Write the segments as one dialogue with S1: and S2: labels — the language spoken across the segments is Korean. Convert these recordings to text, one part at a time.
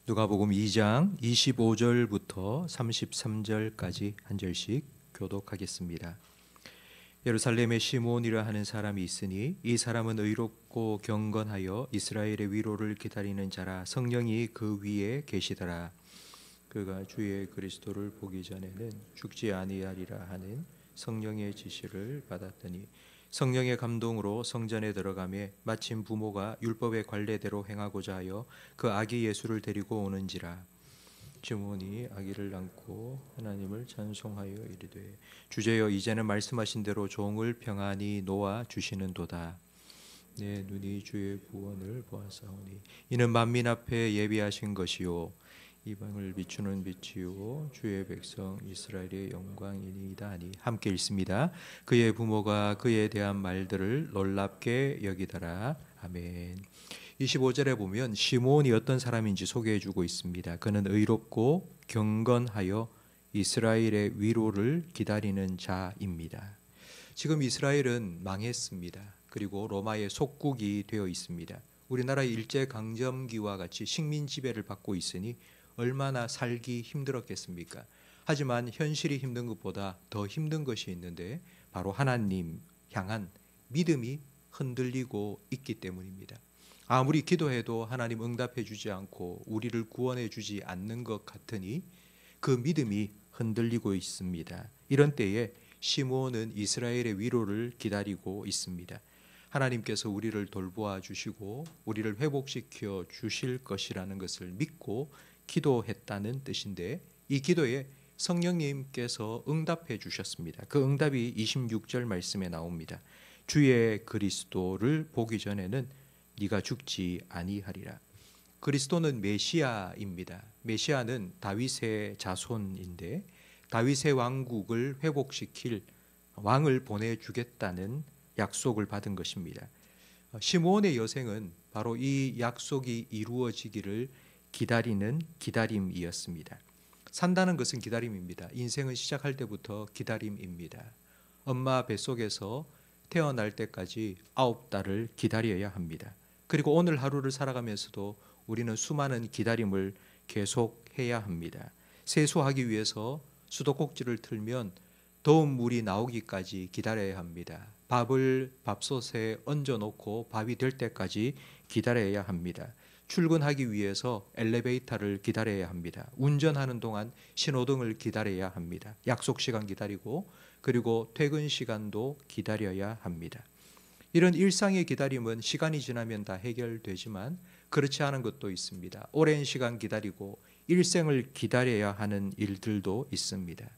S1: 누가복음 2장 25절부터 33절까지 한 절씩 교독하겠습니다. 예루살렘에 시몬이라 하는 사람이 있으니 이 사람은 의롭고 경건하여 이스라엘의 위로를 기다리는 자라. 성령이 그 위에 계시더라. 그가 주의 그리스도를 보기 전에는 죽지 아니하리라 하는 성령의 지시를 받았더니 성령의 감동으로 성전에 들어가매 마침 부모가 율법의 관례대로 행하고자 하여 그 아기 예수를 데리고 오는지라. 시몬이 아기를 안고 하나님을 찬송하여 이르되 주제여 이제는 말씀하신 대로 종을 평안히 놓아 주시는도다. 내 눈이 주의 구원을 보았사오니 이는 만민 앞에 예비하신 것이요 이방을 비추는 빛이요 주의 백성 이스라엘의 영광이니이다 하니. 함께 읽습니다. 그의 부모가 그에 대한 말들을 놀랍게 여기더라. 아멘. 25절에 보면 시몬이 어떤 사람인지 소개해주고 있습니다. 그는 의롭고 경건하여 이스라엘의 위로를 기다리는 자입니다. 지금 이스라엘은 망했습니다. 그리고 로마의 속국이 되어 있습니다. 우리나라의 일제강점기와 같이 식민 지배를 받고 있으니 얼마나 살기 힘들었겠습니까? 하지만 현실이 힘든 것보다 더 힘든 것이 있는데 바로 하나님 향한 믿음이 흔들리고 있기 때문입니다. 아무리 기도해도 하나님 응답해 주지 않고 우리를 구원해 주지 않는 것 같으니 그 믿음이 흔들리고 있습니다. 이런 때에 시몬은 이스라엘의 위로를 기다리고 있습니다. 하나님께서 우리를 돌보아 주시고 우리를 회복시켜 주실 것이라는 것을 믿고 기도했다는 뜻인데 이 기도에 성령님께서 응답해 주셨습니다. 그 응답이 26절 말씀에 나옵니다. 주의 그리스도를 보기 전에는 네가 죽지 아니하리라. 그리스도는 메시아입니다. 메시아는 다윗의 자손인데 다윗의 왕국을 회복시킬 왕을 보내주겠다는 약속을 받은 것입니다. 시므온의 여생은 바로 이 약속이 이루어지기를 기다리는 기다림이었습니다. 산다는 것은 기다림입니다. 인생은 시작할 때부터 기다림입니다. 엄마 뱃속에서 태어날 때까지 9달을 기다려야 합니다. 그리고 오늘 하루를 살아가면서도 우리는 수많은 기다림을 계속해야 합니다. 세수하기 위해서 수도꼭지를 틀면 더운 물이 나오기까지 기다려야 합니다. 밥을 밥솥에 얹어놓고 밥이 될 때까지 기다려야 합니다. 출근하기 위해서 엘리베이터를 기다려야 합니다. 운전하는 동안 신호등을 기다려야 합니다. 약속 시간 기다리고 그리고 퇴근 시간도 기다려야 합니다. 이런 일상의 기다림은 시간이 지나면 다 해결되지만 그렇지 않은 것도 있습니다. 오랜 시간 기다리고 일생을 기다려야 하는 일들도 있습니다.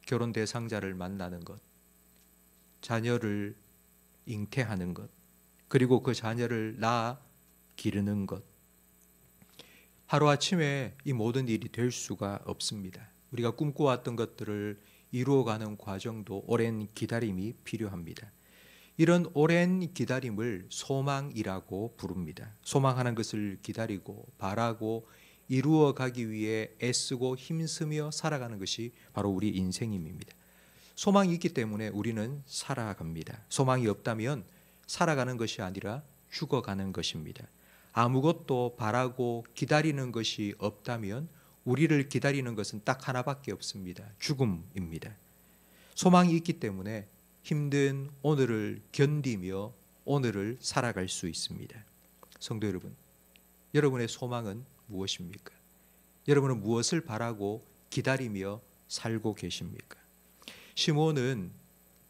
S1: 결혼 대상자를 만나는 것, 자녀를 잉태하는 것, 그리고 그 자녀를 낳아 기르는 것. 하루아침에 이 모든 일이 될 수가 없습니다. 우리가 꿈꿔왔던 것들을 이루어가는 과정도 오랜 기다림이 필요합니다. 이런 오랜 기다림을 소망이라고 부릅니다. 소망하는 것을 기다리고 바라고 이루어가기 위해 애쓰고 힘쓰며 살아가는 것이 바로 우리 인생입니다. 소망이 있기 때문에 우리는 살아갑니다. 소망이 없다면 살아가는 것이 아니라 죽어가는 것입니다. 아무것도 바라고 기다리는 것이 없다면 우리를 기다리는 것은 딱 하나밖에 없습니다. 죽음입니다. 소망이 있기 때문에 힘든 오늘을 견디며 오늘을 살아갈 수 있습니다. 성도 여러분, 여러분의 소망은 무엇입니까? 여러분은 무엇을 바라고 기다리며 살고 계십니까? 시몬은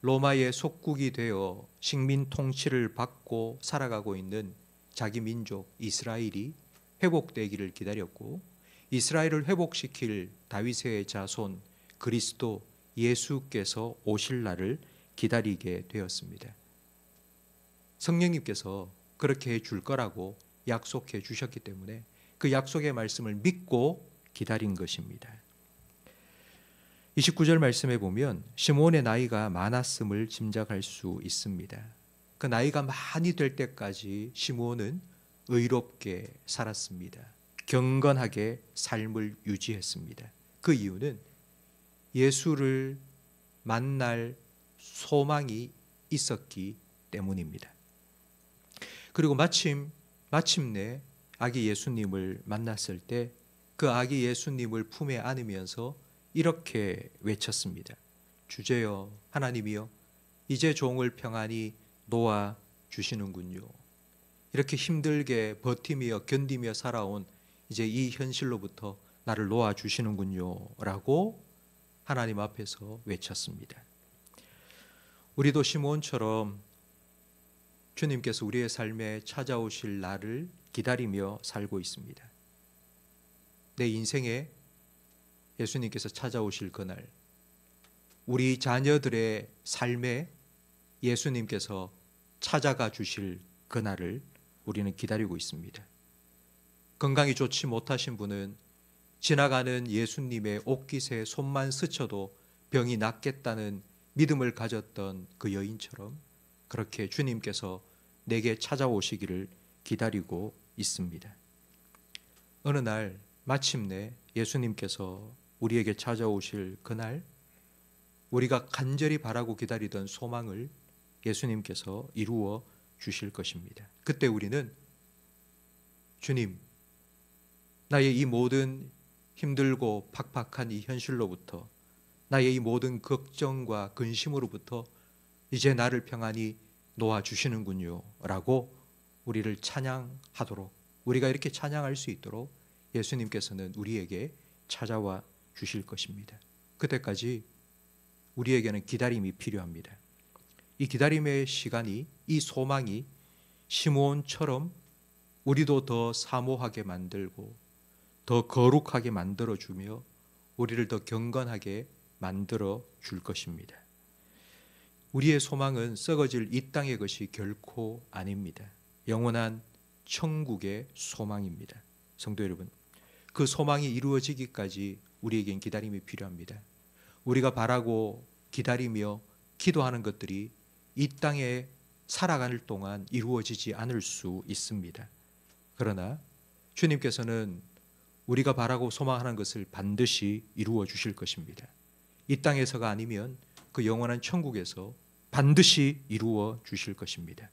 S1: 로마의 속국이 되어 식민 통치를 받고 살아가고 있는 자기 민족 이스라엘이 회복되기를 기다렸고 이스라엘을 회복시킬 다윗의 자손 그리스도 예수께서 오실 날을 기다리게 되었습니다. 성령님께서 그렇게 해줄 거라고 약속해 주셨기 때문에 그 약속의 말씀을 믿고 기다린 것입니다. 29절 말씀에 보면 시몬의 나이가 많았음을 짐작할 수 있습니다. 그 나이가 많이 될 때까지 시몬은 의롭게 살았습니다. 경건하게 삶을 유지했습니다. 그 이유는 예수를 만날 소망이 있었기 때문입니다. 그리고 마침내 아기 예수님을 만났을 때 그 아기 예수님을 품에 안으면서 이렇게 외쳤습니다. 주제여 하나님이여 이제 종을 평안히 놓아 주시는군요. 이렇게 힘들게 버티며 견디며 살아온 이제 이 현실로부터 나를 놓아 주시는군요 라고 하나님 앞에서 외쳤습니다. 우리도 시므온처럼 주님께서 우리의 삶에 찾아오실 날을 기다리며 살고 있습니다. 내 인생에 예수님께서 찾아오실 그날, 우리 자녀들의 삶에 예수님께서 찾아가 주실 그날을 우리는 기다리고 있습니다. 건강이 좋지 못하신 분은 지나가는 예수님의 옷깃에 손만 스쳐도 병이 낫겠다는 믿음을 가졌던 그 여인처럼 그렇게 주님께서 내게 찾아오시기를 기다리고 있습니다. 어느 날 마침내 예수님께서 우리에게 찾아오실 그날, 우리가 간절히 바라고 기다리던 소망을 예수님께서 이루어 주실 것입니다. 그때 우리는 주님, 나의 이 모든 힘들고 팍팍한 이 현실로부터, 나의 이 모든 걱정과 근심으로부터 이제 나를 평안히 놓아주시는군요 라고 우리를 찬양하도록, 우리가 이렇게 찬양할 수 있도록 예수님께서는 우리에게 찾아와 주실 것입니다. 그때까지 우리에게는 기다림이 필요합니다. 이 기다림의 시간이, 이 소망이 시므온처럼 우리도 더 사모하게 만들고 더 거룩하게 만들어주며 우리를 더 경건하게 만들어 줄 것입니다. 우리의 소망은 썩어질 이 땅의 것이 결코 아닙니다. 영원한 천국의 소망입니다. 성도 여러분, 그 소망이 이루어지기까지 우리에겐 기다림이 필요합니다. 우리가 바라고 기다리며 기도하는 것들이 이 땅에 살아가는 동안 이루어지지 않을 수 있습니다. 그러나 주님께서는 우리가 바라고 소망하는 것을 반드시 이루어 주실 것입니다. 이 땅에서가 아니면 그 영원한 천국에서 반드시 이루어 주실 것입니다.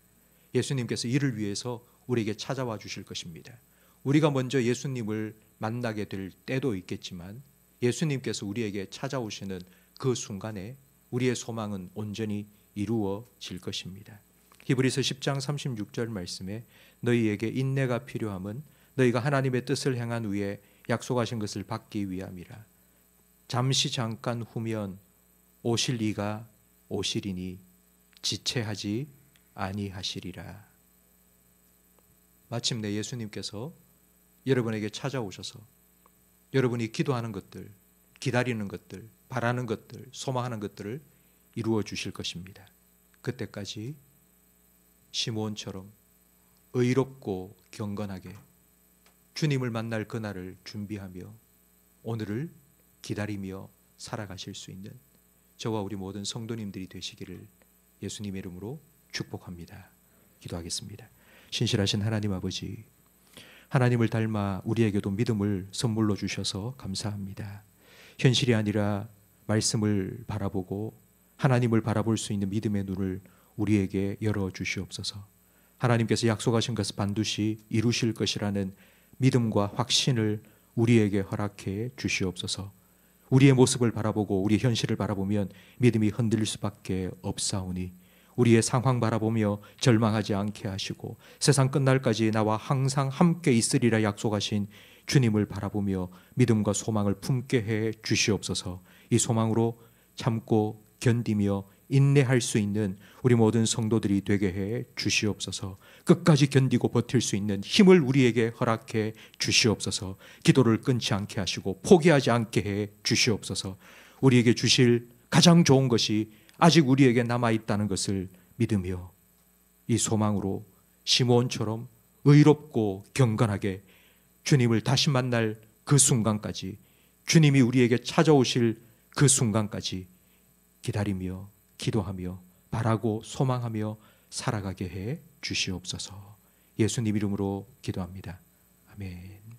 S1: 예수님께서 이를 위해서 우리에게 찾아와 주실 것입니다. 우리가 먼저 예수님을 만나게 될 때도 있겠지만 예수님께서 우리에게 찾아오시는 그 순간에 우리의 소망은 온전히 이루어질 것입니다. 히브리서 10장 36절 말씀에 너희에게 인내가 필요함은 너희가 하나님의 뜻을 행한 후에 약속하신 것을 받기 위함이라. 잠시 잠깐 후면 오실 이가 오시리니 지체하지 아니하시리라. 마침내 예수님께서 여러분에게 찾아오셔서 여러분이 기도하는 것들, 기다리는 것들, 바라는 것들, 소망하는 것들을 이루어 주실 것입니다. 그때까지 시므온처럼 의롭고 경건하게 주님을 만날 그날을 준비하며 오늘을 기다리며 살아가실 수 있는 저와 우리 모든 성도님들이 되시기를 예수님의 이름으로 축복합니다. 기도하겠습니다. 신실하신 하나님 아버지, 하나님을 닮아 우리에게도 믿음을 선물로 주셔서 감사합니다. 현실이 아니라 말씀을 바라보고 하나님을 바라볼 수 있는 믿음의 눈을 우리에게 열어주시옵소서. 하나님께서 약속하신 것을 반드시 이루실 것이라는 믿음과 확신을 우리에게 허락해 주시옵소서. 우리의 모습을 바라보고 우리 현실을 바라보면 믿음이 흔들릴 수밖에 없사오니 우리의 상황 바라보며 절망하지 않게 하시고 세상 끝날까지 나와 항상 함께 있으리라 약속하신 주님을 바라보며 믿음과 소망을 품게 해 주시옵소서. 이 소망으로 참고 견디며 인내할 수 있는 우리 모든 성도들이 되게 해 주시옵소서. 끝까지 견디고 버틸 수 있는 힘을 우리에게 허락해 주시옵소서. 기도를 끊지 않게 하시고 포기하지 않게 해 주시옵소서. 우리에게 주실 가장 좋은 것이 아직 우리에게 남아있다는 것을 믿으며 이 소망으로 시므온처럼 의롭고 경건하게 주님을 다시 만날 그 순간까지, 주님이 우리에게 찾아오실 그 순간까지 기다리며 기도하며 바라고 소망하며 살아가게 해 주시옵소서. 예수님 이름으로 기도합니다. 아멘.